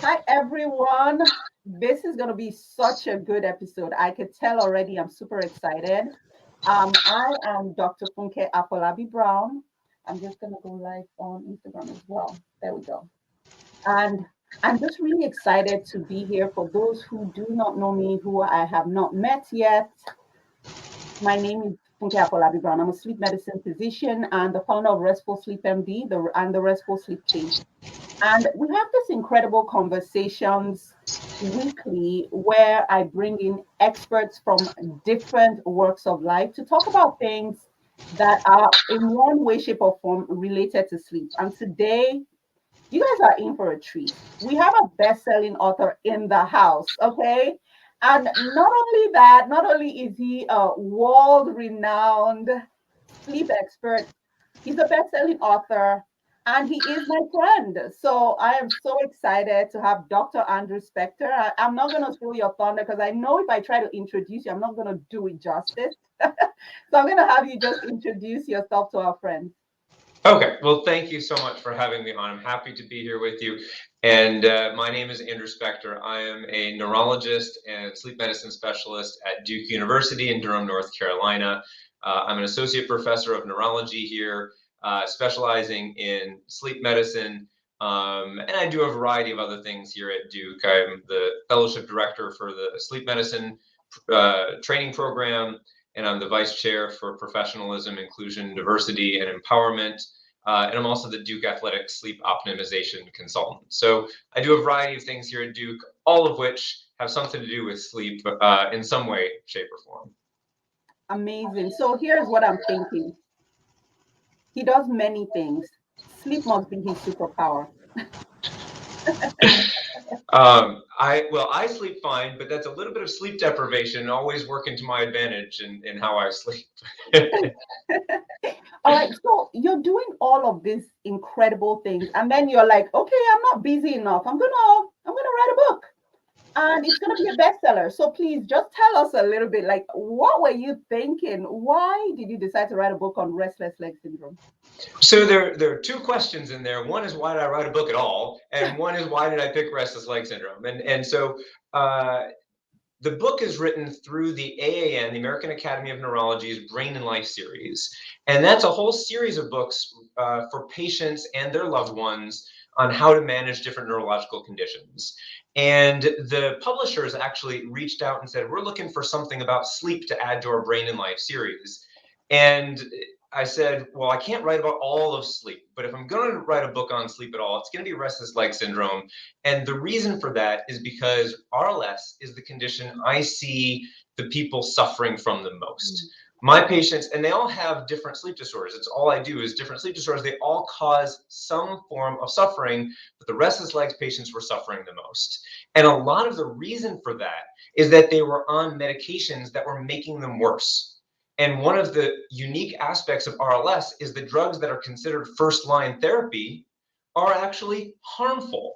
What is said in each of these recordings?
Hi, everyone. This is going to be such a good episode. I could tell already. I'm super excited. I am Dr. Funke Afolabi-Brown. I'm just going to go live on Instagram as well. There we go. And I'm just really excited to be here. For those who do not know me, who I have not met yet, my name is Funke Afolabi-Brown. I'm a sleep medicine physician and the founder of Restful Sleep MD and the Restful Sleep team. And we have this incredible conversations weekly where I bring in experts from different works of life to talk about things that are in one way, shape, or form related to sleep. And today, you guys are in for a treat. We have a best-selling author in the house, okay? And not only that, not only is he a world-renowned sleep expert, he's a best-selling author, and he is my friend. So I am so excited to have Dr. Andrew Spector. I'm not going to steal your thunder because I know if I try to introduce you, I'm not going to do it justice. So I'm going to have you just introduce yourself to our friends. Okay, well, thank you so much for having me on. I'm happy to be here with you. And my name is Andrew Spector. I am a neurologist and sleep medicine specialist at Duke University in Durham, North Carolina. I'm an associate professor of neurology here, specializing in sleep medicine. And I do a variety of other things here at Duke. I'm the fellowship director for the sleep medicine training program, and I'm the vice chair for professionalism, inclusion, diversity, and empowerment. And I'm also the Duke Athletic Sleep Optimization Consultant. So I do a variety of things here at Duke, all of which have something to do with sleep in some way, shape, or form. Amazing. So here's what I'm thinking. He does many things. Sleep must be his superpower. I sleep fine, but that's a little bit of sleep deprivation, always working to my advantage in how I sleep. All right, so you're doing all of these incredible things, and then you're like, okay, I'm not busy enough. I'm gonna write a book, and it's gonna be a bestseller. So please just tell us a little bit, like, what were you thinking? Why did you decide to write a book on restless leg syndrome? So there are two questions in there. One is, why did I write a book at all? And one is, why did I pick restless leg syndrome? And so the book is written through the AAN, the American Academy of Neurology's Brain and Life series. And that's a whole series of books for patients and their loved ones on how to manage different neurological conditions. And the publishers actually reached out and said, we're looking for something about sleep to add to our Brain and Life series. And I said, well, I can't write about all of sleep, but if I'm going to write a book on sleep at all, it's going to be restless leg syndrome. And the reason for that is because RLS is the condition I see the people suffering from the most. My patients, and they all have different sleep disorders. It's all I do is different sleep disorders. They all cause some form of suffering, but the restless legs patients were suffering the most. And a lot of the reason for that is that they were on medications that were making them worse. And one of the unique aspects of RLS is the drugs that are considered first-line therapy are actually harmful.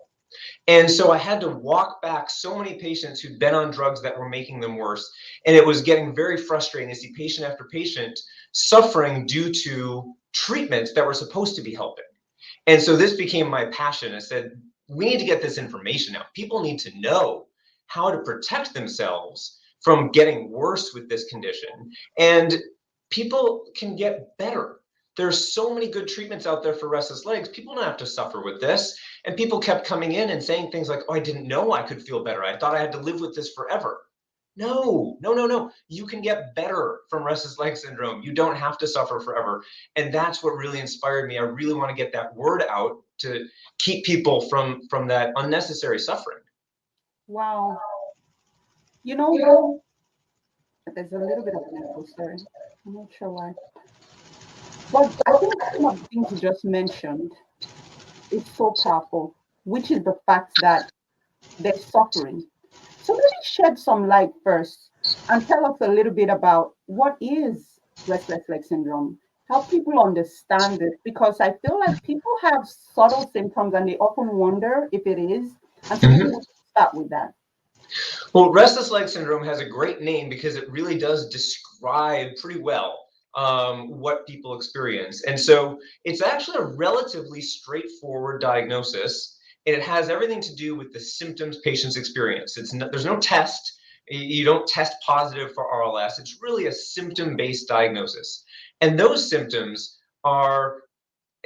And so I had to walk back so many patients who'd been on drugs that were making them worse. And it was getting very frustrating to see patient after patient suffering due to treatments that were supposed to be helping. And so this became my passion. I said, we need to get this information out. People need to know how to protect themselves from getting worse with this condition. And people can get better. There's so many good treatments out there for restless legs. People don't have to suffer with this. And people kept coming in and saying things like, oh, I didn't know I could feel better. I thought I had to live with this forever. No. You can get better from restless leg syndrome. You don't have to suffer forever. And that's what really inspired me. I really want to get that word out to keep people from that unnecessary suffering. Wow. You know, there's a little bit of an echo, sorry. I'm not sure why. But I think some of the things you just mentioned is so powerful, which is the fact that they're suffering. So maybe shed some light first and tell us a little bit about what is restless leg syndrome. Help people understand it because I feel like people have subtle symptoms and they often wonder if it is. And so maybe we'll start with that. Well, restless leg syndrome has a great name because it really does describe pretty well what people experience. And so it's actually a relatively straightforward diagnosis. And it has everything to do with the symptoms patients experience. There's no test. You don't test positive for RLS. It's really a symptom-based diagnosis. And those symptoms are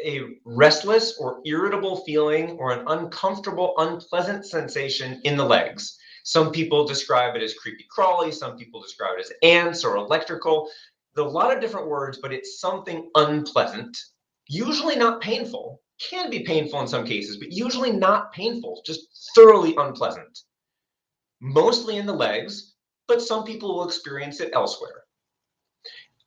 a restless or irritable feeling or an uncomfortable, unpleasant sensation in the legs. Some people describe it as creepy crawly. Some people describe it as ants or electrical. There are a lot of different words, but it's something unpleasant, usually not painful. Can be painful in some cases, but usually not painful, just thoroughly unpleasant. Mostly in the legs, but some people will experience it elsewhere.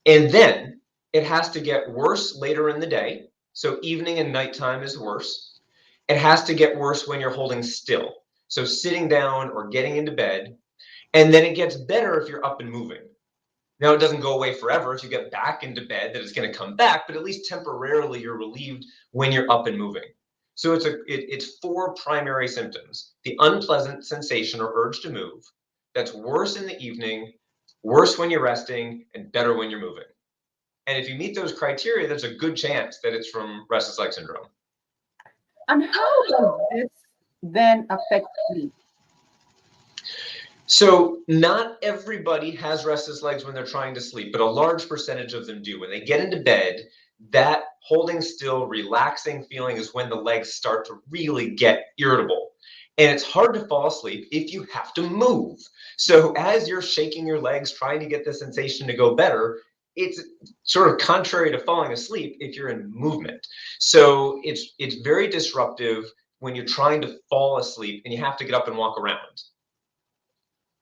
And then it has to get worse later in the day. So evening and nighttime is worse. It has to get worse when you're holding still. So sitting down or getting into bed. And then it gets better if you're up and moving. Now, it doesn't go away forever. If you get back into bed, that it's going to come back, but at least temporarily you're relieved when you're up and moving. So it's four primary symptoms: the unpleasant sensation or urge to move, that's worse in the evening, worse when you're resting, and better when you're moving. And if you meet those criteria, there's a good chance that it's from restless leg syndrome. And how does this then affect sleep? So not everybody has restless legs when they're trying to sleep, but a large percentage of them do. When they get into bed, that holding still, relaxing feeling is when the legs start to really get irritable. And it's hard to fall asleep if you have to move. So as you're shaking your legs, trying to get the sensation to go better, it's sort of contrary to falling asleep if you're in movement. So it's very disruptive when you're trying to fall asleep and you have to get up and walk around.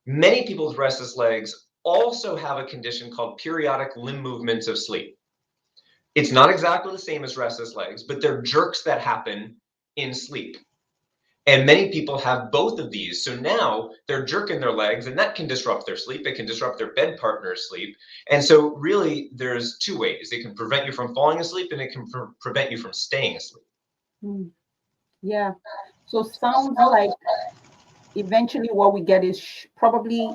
Many people with restless legs also have a condition called periodic limb movements of sleep. It's not exactly the same as restless legs, but they're jerks that happen in sleep. And many people have both of these. So now they're jerking their legs, and that can disrupt their sleep. It can disrupt their bed partner's sleep. And so really there's two ways. It can prevent you from falling asleep, and it can prevent you from staying asleep. Yeah. So sounds like eventually what we get is probably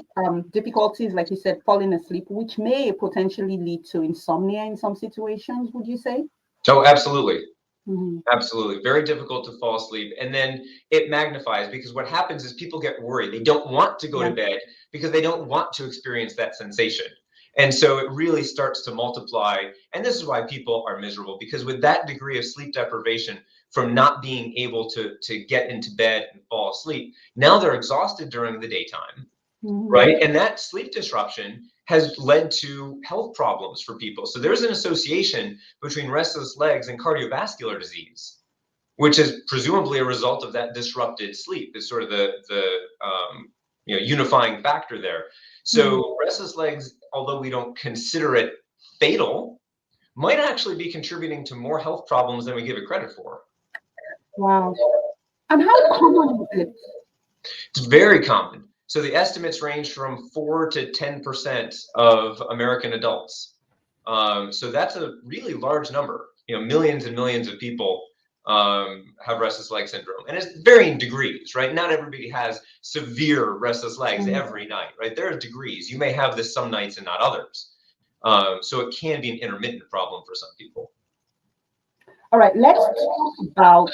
difficulties, like you said, falling asleep, which may potentially lead to insomnia in some situations, would you say? Oh, absolutely. Mm-hmm. Absolutely. Very difficult to fall asleep. And then it magnifies, because what happens is people get worried. They don't want to go to bed because they don't want to experience that sensation. And so it really starts to multiply. And this is why people are miserable, because with that degree of sleep deprivation from not being able to get into bed and fall asleep, now they're exhausted during the daytime, right? And that sleep disruption has led to health problems for people. So there's an association between restless legs and cardiovascular disease, which is presumably a result of that disrupted sleep. Is sort of the unifying factor there. So restless legs, although we don't consider it fatal, might actually be contributing to more health problems than we give it credit for. Wow. And how common is it? It's very common. So the estimates range from 4 to 10% of American adults. So that's a really large number. Millions and millions of people have restless leg syndrome, and it's varying degrees, right? Not everybody has severe restless legs every night, right? There are degrees. You may have this some nights and not others. So it can be an intermittent problem for some people. All right, let's talk about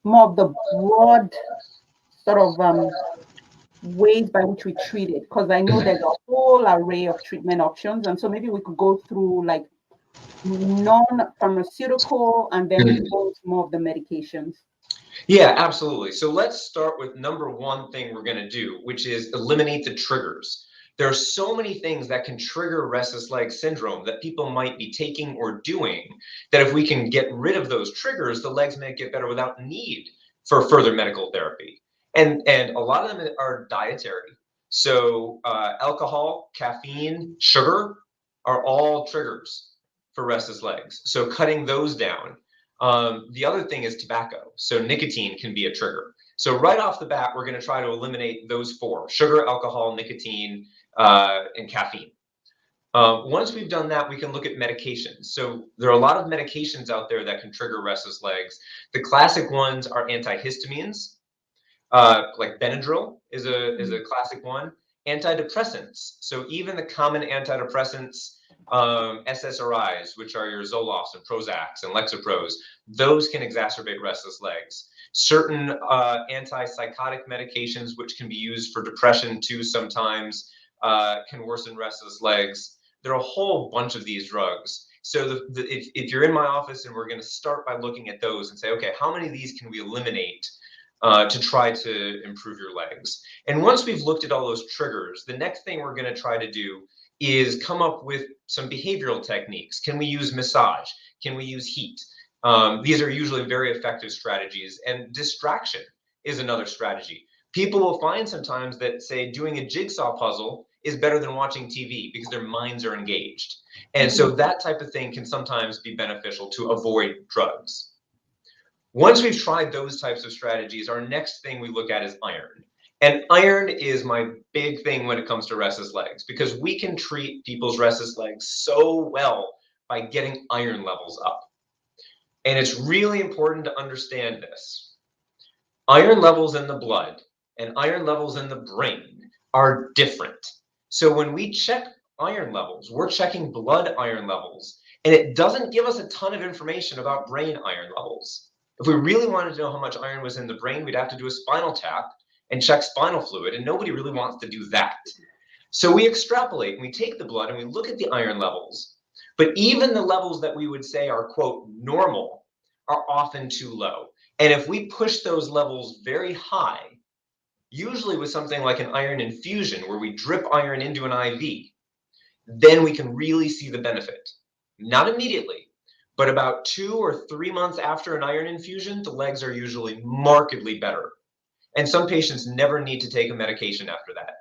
more of the broad sort of ways by which we treat it, because I know there's a whole array of treatment options, and so maybe we could go through like non-pharmaceutical and then go into more of the medications. Yeah, absolutely. So let's start with number one thing we're going to do, which is eliminate the triggers. There are so many things that can trigger restless leg syndrome that people might be taking or doing, that if we can get rid of those triggers, the legs may get better without need for further medical therapy. And a lot of them are dietary. So alcohol, caffeine, sugar are all triggers for restless legs. So cutting those down. The other thing is tobacco. So nicotine can be a trigger. So right off the bat, we're going to try to eliminate those four: sugar, alcohol, nicotine, and caffeine. Once we've done that, we can look at medications. So there are a lot of medications out there that can trigger restless legs. The classic ones are antihistamines, like Benadryl is a classic one. Antidepressants. So even the common antidepressants SSRIs, which are your Zolofts and Prozacs and Lexapros, those can exacerbate restless legs. Certain antipsychotic medications, which can be used for depression too sometimes, can worsen restless legs. There are a whole bunch of these drugs. So if you're in my office, and we're going to start by looking at those and say, okay, how many of these can we eliminate to try to improve your legs? And once we've looked at all those triggers, the next thing we're going to try to do is come up with some behavioral techniques. Can we use massage? Can we use heat? These are usually very effective strategies, and distraction is another strategy. People will find sometimes that, say, doing a jigsaw puzzle is better than watching TV because their minds are engaged. And so that type of thing can sometimes be beneficial to avoid drugs. Once we've tried those types of strategies, our next thing we look at is iron. And iron is my big thing when it comes to restless legs, because we can treat people's restless legs so well by getting iron levels up. And it's really important to understand this. Iron levels in the blood and iron levels in the brain are different. So when we check iron levels, we're checking blood iron levels, and it doesn't give us a ton of information about brain iron levels. If we really wanted to know how much iron was in the brain, we'd have to do a spinal tap and check spinal fluid, and nobody really wants to do that. So we extrapolate, and we take the blood and we look at the iron levels, but even the levels that we would say are, quote, normal are often too low. And if we push those levels very high, usually with something like an iron infusion where we drip iron into an IV, then we can really see the benefit. Not immediately, but about 2 or 3 months after an iron infusion, the legs are usually markedly better. And some patients never need to take a medication after that.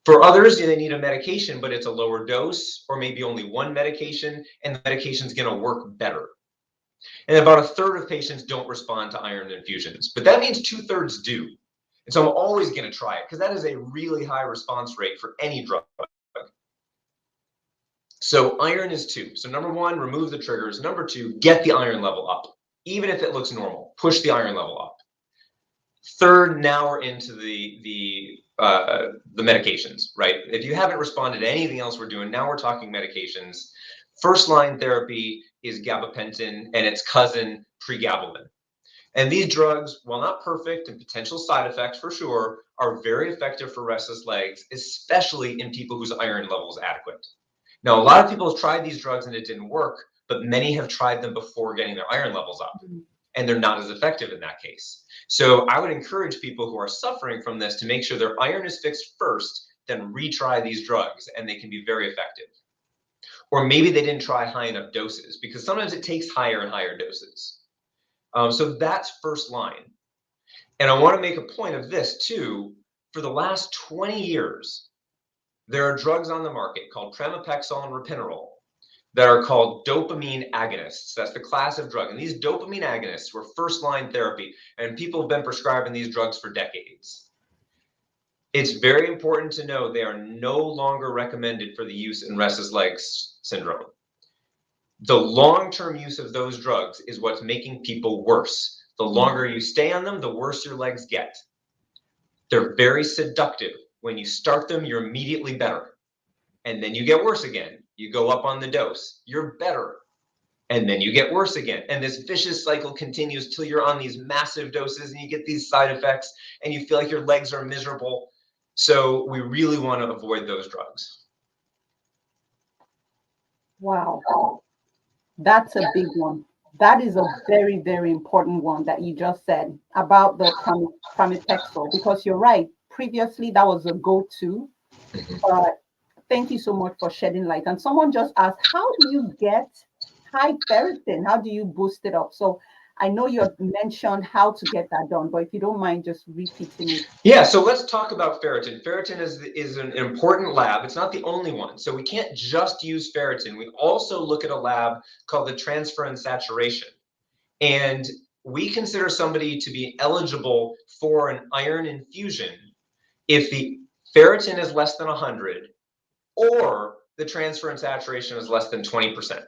For others, they need a medication, but it's a lower dose, or maybe only one medication, and the medication is going to work better. And about a third of patients don't respond to iron infusions, but that means 2/3 do. And so I'm always going to try it, because that is a really high response rate for any drug. So iron is 2. So number 1, remove the triggers. Number 2, get the iron level up. Even if it looks normal, push the iron level up. Third, now we're into the medications, right? If you haven't responded to anything else we're doing, now we're talking medications. First line therapy is gabapentin and its cousin pregabalin. And these drugs, while not perfect and potential side effects for sure, are very effective for restless legs, especially in people whose iron level is adequate. Now, a lot of people have tried these drugs and it didn't work, but many have tried them before getting their iron levels up, and they're not as effective in that case. So I would encourage people who are suffering from this to make sure their iron is fixed first, then retry these drugs, and they can be very effective. Or maybe they didn't try high enough doses, because sometimes it takes higher and higher doses. So that's first line. And I want to make a point of this too. For the last 20 years, there are drugs on the market called pramipexole and ropinirole that are called dopamine agonists. That's the class of drug. And these dopamine agonists were first-line therapy, and people have been prescribing these drugs for decades. It's very important to know they are no longer recommended for the use in restless legs syndrome. The long-term use of those drugs is what's making people worse. The longer you stay on them, the worse your legs get. They're very seductive. When you start them, you're immediately better. And then you get worse again. You go up on the dose, you're better. And then you get worse again. And this vicious cycle continues till you're on these massive doses and you get these side effects and you feel like your legs are miserable. So we really want to avoid those drugs. Wow. That's a big one. That is a very, very important one that you just said about the pramipexole, because you're right. Previously, that was a go-to. But thank you so much for shedding light. And someone just asked, how do you get high ferritin? How do you boost it up? So I know you have mentioned how to get that done, but if you don't mind just repeating it. Yeah, so let's talk about ferritin. Ferritin is an important lab. It's not the only one. So we can't just use ferritin. We also look at a lab called the transferrin saturation. And we consider somebody to be eligible for an iron infusion if the ferritin is less than 100 or the transferrin saturation is less than 20%.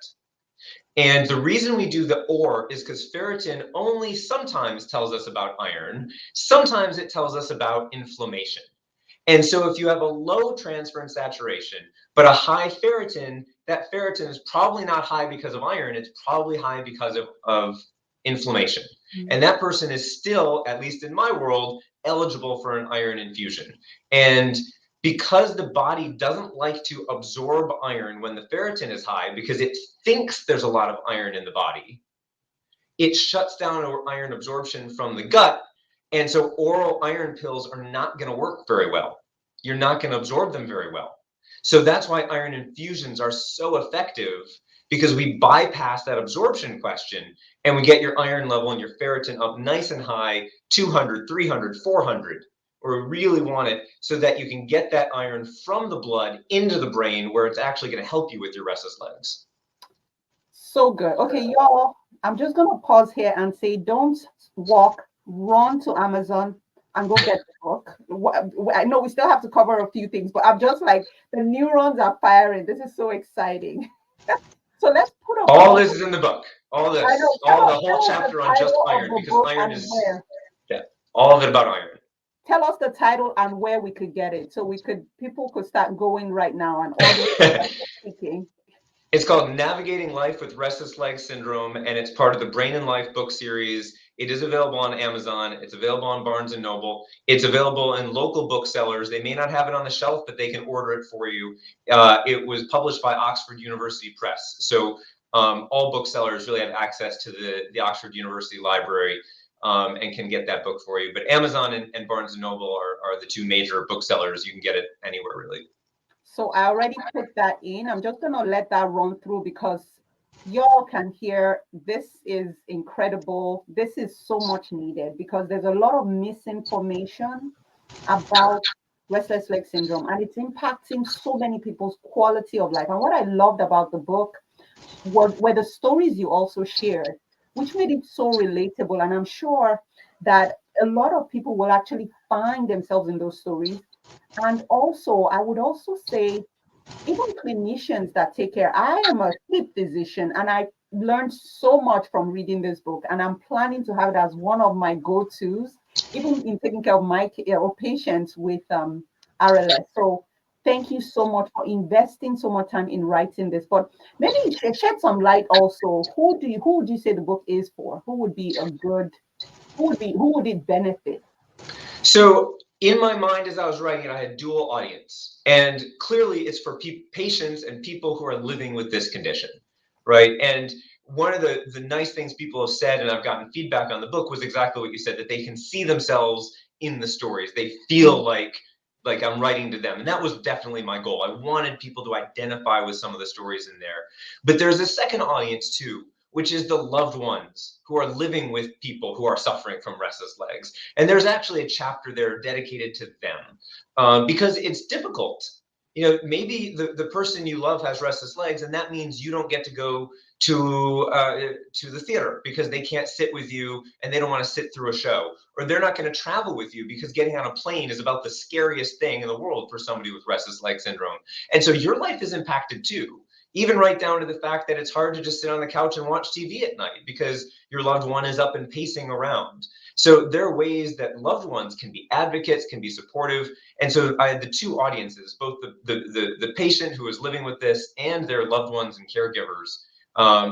And the reason we do the or is because ferritin only sometimes tells us about iron. Sometimes it tells us about inflammation. And so if you have a low transferrin saturation, but a high ferritin, that ferritin is probably not high because of iron, it's probably high because of inflammation. Mm-hmm. And that person is still, at least in my world, eligible for an iron infusion. And because the body doesn't like to absorb iron when the ferritin is high, because it thinks there's a lot of iron in the body, it shuts down iron absorption from the gut. And so oral iron pills are not going to work very well. You're not going to absorb them very well. So that's why iron infusions are so effective, because we bypass that absorption question and we get your iron level and your ferritin up nice and high, 200, 300, 400, or we really want it so that you can get that iron from the blood into the brain where it's actually going to help you with your restless legs. So good. Okay, y'all, I'm just going to pause here and say, don't walk, run to Amazon and go get the book. I know we still have to cover a few things, but I'm just like, the neurons are firing. This is so exciting. So let's put up all this is in the book. All this, all the whole chapter on just iron, because iron is, yeah, all of it about iron. Tell us the title and where we could get it, so people could start going right now and all speaking. It's called Navigating Life with Restless Legs Syndrome, and it's part of the Brain and Life book series. It is available on Amazon. It's available on Barnes and Noble. It's available in local booksellers. They may not have it on the shelf, but they can order it for you. It was published by Oxford University Press. So all booksellers really have access to the Oxford University Library and can get that book for you. But Amazon and Barnes and Noble are the two major booksellers. You can get it anywhere, really. So I already put that in. I'm just going to let that run through because y'all can hear this is incredible. This is so much needed because there's a lot of misinformation about restless leg syndrome, and it's impacting so many people's quality of life. And what I loved about the book were the stories you also shared, which made it so relatable. And I'm sure that a lot of people will actually find themselves in those stories. And also, I would also say, even clinicians that take care. I am a sleep physician, and I learned so much from reading this book. And I'm planning to have it as one of my go-tos, even in taking care of my patients with RLS. So thank you so much for investing so much time in writing this. But maybe shed some light also. Who would you say the book is for? Who would it benefit? So in my mind, as I was writing it, I had dual audience, and clearly it's for patients and people who are living with this condition, right? And one of the nice things people have said, and I've gotten feedback on the book, was exactly what you said, that they can see themselves in the stories. They feel like I'm writing to them. And that was definitely my goal. I wanted people to identify with some of the stories in there. But there's a second audience too, which is the loved ones who are living with people who are suffering from restless legs. And there's actually a chapter there dedicated to them because it's difficult. You know, maybe the person you love has restless legs, and that means you don't get to go to the theater because they can't sit with you and they don't want to sit through a show, or they're not going to travel with you because getting on a plane is about the scariest thing in the world for somebody with restless leg syndrome. And so your life is impacted too, even right down to the fact that it's hard to just sit on the couch and watch TV at night because your loved one is up and pacing around. So there are ways that loved ones can be advocates, can be supportive. And so I had the two audiences, both the patient who is living with this and their loved ones and caregivers,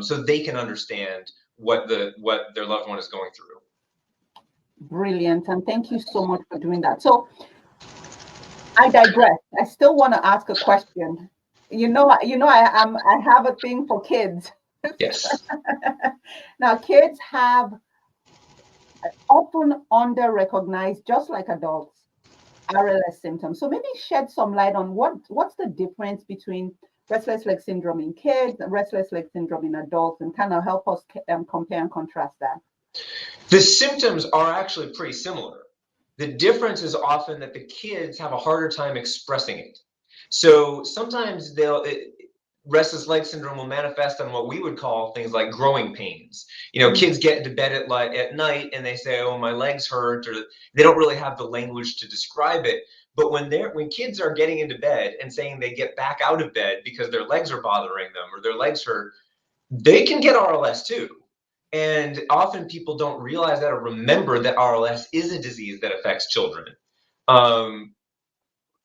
so they can understand what their loved one is going through. Brilliant. And thank you so much for doing that. So I digress. I still want to ask a question. I have a thing for kids. Yes. Now, kids have often under-recognized, just like adults, RLS symptoms. So maybe shed some light on what's the difference between restless leg syndrome in kids and restless leg syndrome in adults, and kind of help us compare and contrast that. The symptoms are actually pretty similar. The difference is often that the kids have a harder time expressing it. So sometimes restless leg syndrome will manifest on what we would call things like growing pains. You know, kids get into bed at night and they say, "Oh, my legs hurt," or they don't really have the language to describe it. But when kids are getting into bed and saying they get back out of bed because their legs are bothering them or their legs hurt, they can get RLS too. And often people don't realize that or remember that RLS is a disease that affects children.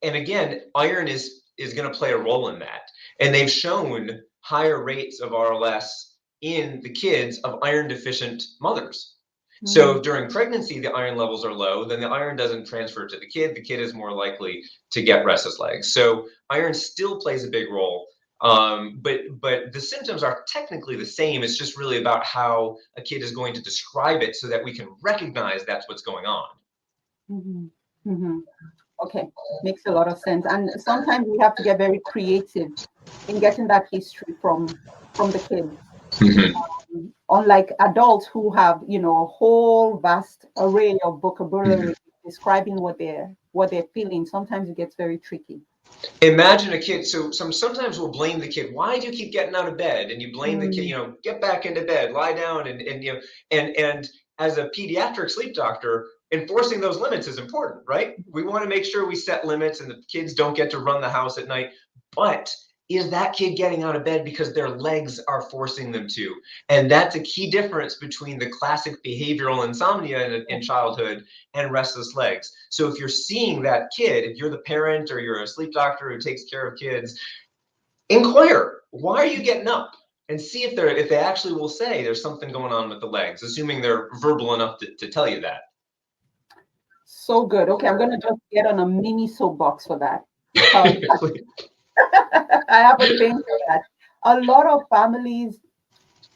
And again, iron is going to play a role in that. And they've shown higher rates of RLS in the kids of iron deficient mothers. So if during pregnancy the iron levels are low, then the iron doesn't transfer to the kid. The kid is more likely to get restless legs. So iron still plays a big role. But the symptoms are technically the same. It's just really about how a kid is going to describe it so that we can recognize that's what's going on. Okay, makes a lot of sense. And sometimes we have to get very creative in getting that history from the kids. Unlike adults who have, a whole vast array of vocabulary describing what they're feeling, sometimes it gets very tricky. Imagine a kid. So sometimes we'll blame the kid. Why do you keep getting out of bed? And you blame the kid. Get back into bed, lie down, and as a pediatric sleep doctor, enforcing those limits is important, right? We want to make sure we set limits and the kids don't get to run the house at night. But is that kid getting out of bed because their legs are forcing them to? And that's a key difference between the classic behavioral insomnia in childhood and restless legs. So if you're seeing that kid, if you're the parent or you're a sleep doctor who takes care of kids, inquire, why are you getting up? And see if they actually will say there's something going on with the legs, assuming they're verbal enough to tell you that. So good. Okay, I'm going to just get on a mini soapbox for that. Because I have a thing for that. A lot of families,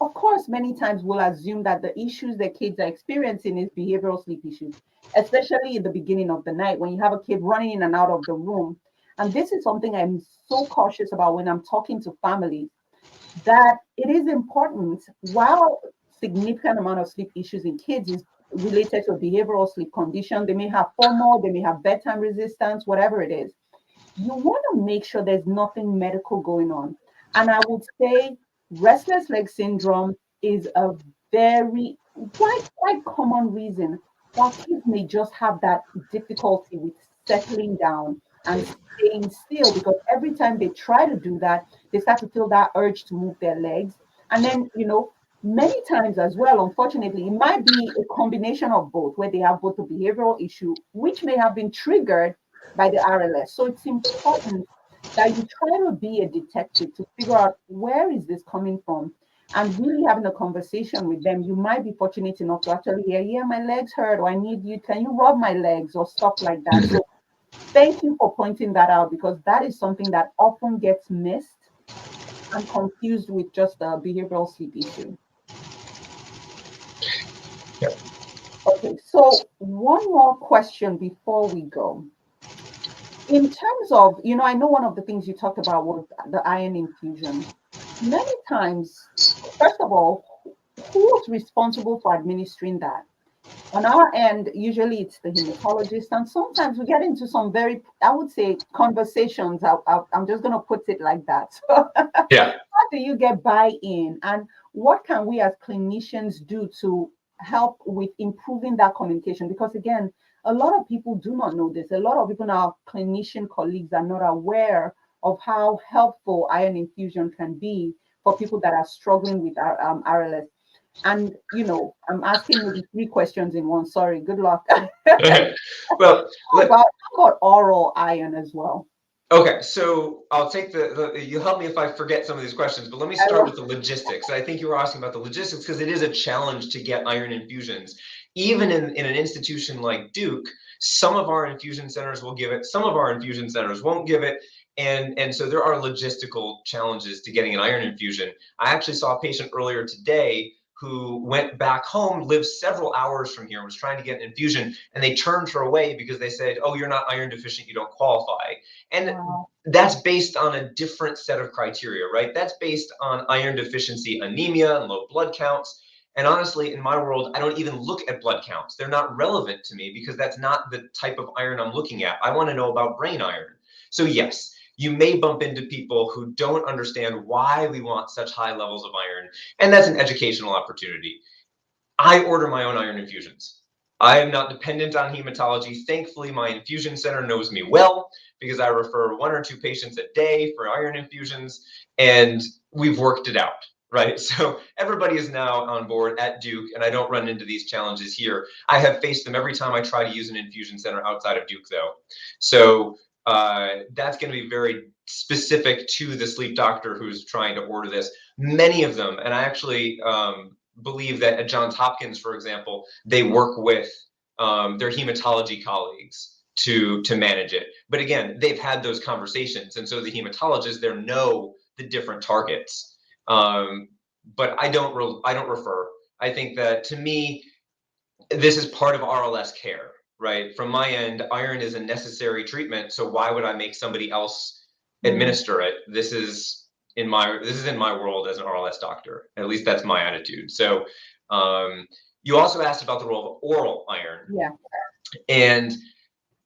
of course, many times will assume that the issues that kids are experiencing is behavioral sleep issues, especially in the beginning of the night when you have a kid running in and out of the room. And this is something I'm so cautious about when I'm talking to families, that it is important, while significant amount of sleep issues in kids is related to behavioral sleep condition. They may have FOMO, they may have bedtime resistance, whatever it is. You want to make sure there's nothing medical going on. And I would say restless leg syndrome is a very quite common reason why kids may just have that difficulty with settling down and staying still, because every time they try to do that, they start to feel that urge to move their legs. And then, many times as well, unfortunately, it might be a combination of both, where they have both a behavioral issue, which may have been triggered by the RLS. So it's important that you try to be a detective to figure out where is this coming from, and really having a conversation with them. You might be fortunate enough to actually hear, yeah, my legs hurt, or I need you, can you rub my legs, or stuff like that. So thank you for pointing that out, because that is something that often gets missed and confused with just a behavioral sleep issue. Yep. Okay, so one more question before we go. In terms of, I know one of the things you talked about was the iron infusion. Many times, first of all, who's responsible for administering that? On our end, usually it's the hematologist, and sometimes we get into some very, I would say, conversations. I'm just going to put it like that. So yeah. How do you get buy-in, and what can we as clinicians do to help with improving that communication? Because again, a lot of people do not know this. A lot of even our clinician colleagues are not aware of how helpful iron infusion can be for people that are struggling with RLS. And, I'm asking maybe 3 questions in one. Sorry, good luck. Well, how about oral iron as well? Okay, so I'll take you help me if I forget some of these questions, but let me start with the logistics. I think you were asking about the logistics because it is a challenge to get iron infusions. Even in an institution like Duke, some of our infusion centers will give it, some of our infusion centers won't give it. And so there are logistical challenges to getting an iron infusion. I actually saw a patient earlier today who went back home, lived several hours from here, was trying to get an infusion, and they turned her away because they said, oh, you're not iron deficient, you don't qualify. And that's based on a different set of criteria, right? That's based on iron deficiency anemia and low blood counts. And honestly, in my world, I don't even look at blood counts. They're not relevant to me because that's not the type of iron I'm looking at. I want to know about brain iron. So yes, you may bump into people who don't understand why we want such high levels of iron, and that's an educational opportunity. I order my own iron infusions. I am not dependent on hematology. Thankfully, my infusion center knows me well because I refer 1 or 2 patients a day for iron infusions, and we've worked it out, right? So everybody is now on board at Duke, and I don't run into these challenges here. I have faced them every time I try to use an infusion center outside of Duke, though. So that's going to be very specific to the sleep doctor who's trying to order this. Many of them, and I actually believe that at Johns Hopkins, for example, they work with their hematology colleagues to manage it. But again, they've had those conversations, and so the hematologists there know the different targets. But I don't refer. I think that, to me, this is part of RLS care, right? From my end, iron is a necessary treatment, so why would I make somebody else administer it? This is in my world as an RLS doctor. At least that's my attitude. So you also asked about the role of oral iron. Yeah. And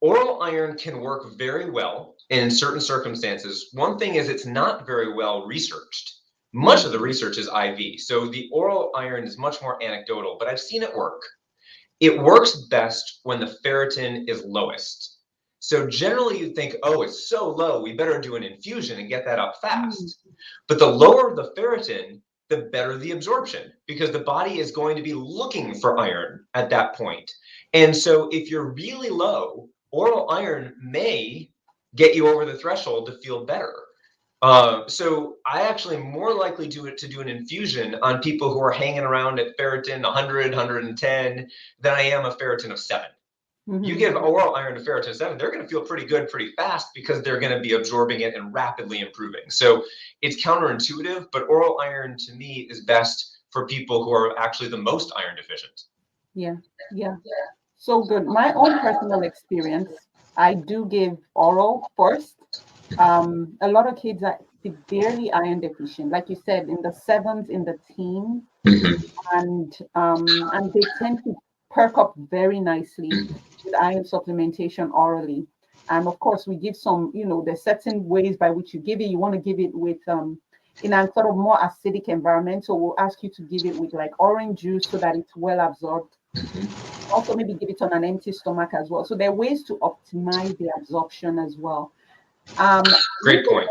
oral iron can work very well in certain circumstances. One thing is, it's not very well researched. Much of the research is IV. So the oral iron is much more anecdotal, but I've seen it work. It works best when the ferritin is lowest. So generally you think, oh, it's so low, we better do an infusion and get that up fast. But the lower the ferritin, the better the absorption, because the body is going to be looking for iron at that point. And so if you're really low, oral iron may get you over the threshold to feel better. So I actually am more likely to do an infusion on people who are hanging around at ferritin 100, 110 than I am a ferritin of 7. You give oral iron to ferritin 7, they're going to feel pretty good pretty fast because they're going to be absorbing it and rapidly improving. So it's counterintuitive, but oral iron to me is best for people who are actually the most iron deficient. Yeah. So good. My own personal experience, I do give oral first. A lot of kids are severely iron deficient, like you said, in the 7s, in the teens, and they tend to perk up very nicely with iron supplementation orally. And of course, we give some, there's certain ways by which you give it. You want to give it with in a sort of more acidic environment. So we'll ask you to give it with like orange juice so that it's well absorbed. Also, maybe give it on an empty stomach as well. So there are ways to optimize the absorption as well. Great point.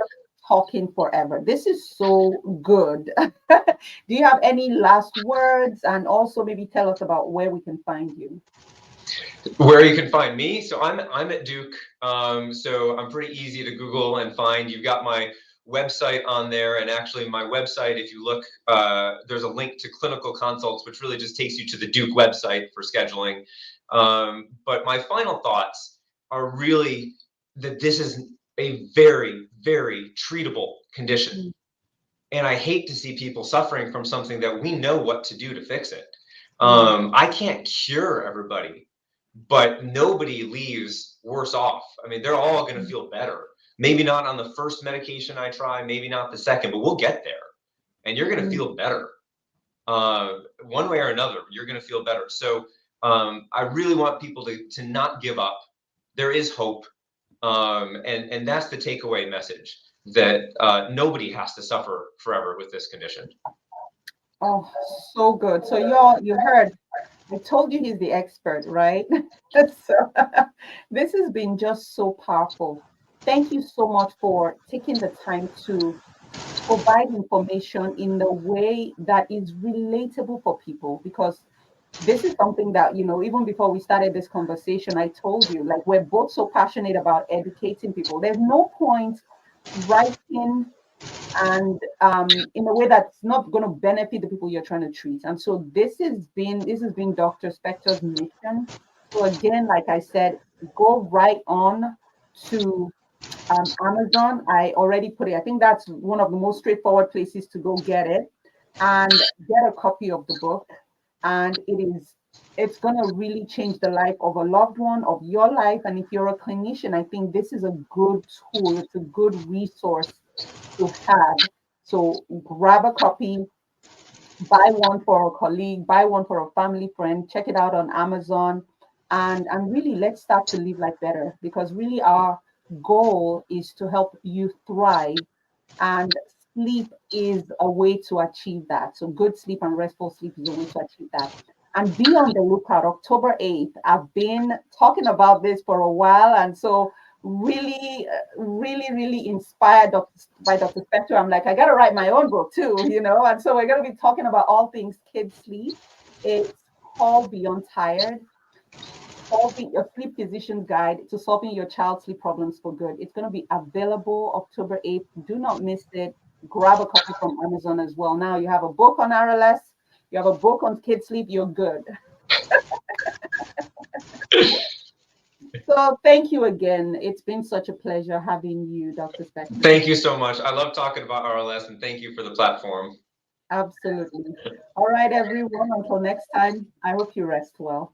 Talking forever. This is so good. Do you have any last words? And also maybe tell us about where we can find you. Where you can find me? So I'm at Duke. So I'm pretty easy to Google and find. You've got my website on there, and actually my website, if you look, there's a link to clinical consults, which really just takes you to the Duke website for scheduling. But my final thoughts are really that this is a very, very treatable condition. And I hate to see people suffering from something that we know what to do to fix it. I can't cure everybody, but nobody leaves worse off. I mean, they're all going to feel better. Maybe not on the first medication I try, maybe not the second, but we'll get there. And you're going to feel better. One way or another, you're going to feel better. So I really want people to not give up. There is hope. And that's the takeaway message, that nobody has to suffer forever with this condition. Oh, so good. So you heard, I told you he's the expert, right? So this has been just so powerful. Thank you so much for taking the time to provide information in a way that is relatable for people, because this is something that, even before we started this conversation, I told you, like, we're both so passionate about educating people. There's no point writing and in a way that's not going to benefit the people you're trying to treat. And so this has been Dr. Spector's mission. So again, like I said, go right on to Amazon. I already put it. I think that's one of the most straightforward places to go get it and get a copy of the book. And it's going to really change the life of a loved one, of your life. And if you're a clinician, I think this is a good tool. It's a good resource to have. So grab a copy, buy one for a colleague, buy one for a family friend, check it out on Amazon, and really let's start to live life better, because really our goal is to help you thrive, and sleep is a way to achieve that. So good sleep and restful sleep is a way to achieve that. And be on the lookout. October 8th. I've been talking about this for a while, and so really inspired by Dr. Spector. I'm like, I gotta write my own book too, and so we're gonna be talking about all things kids sleep. It's called Beyond Tired. Solving your sleep physician guide to solving your child's sleep problems for good. It's going to be available October 8th. Do not miss it. Grab a copy from Amazon as well. Now you have a book on RLS, you have a book on kids sleep, you're good. So thank you again. It's been such a pleasure having you, Dr. Spector. Thank you so much. I love talking about RLS, and thank you for the platform. Absolutely. All right, everyone. Until next time, I hope you rest well.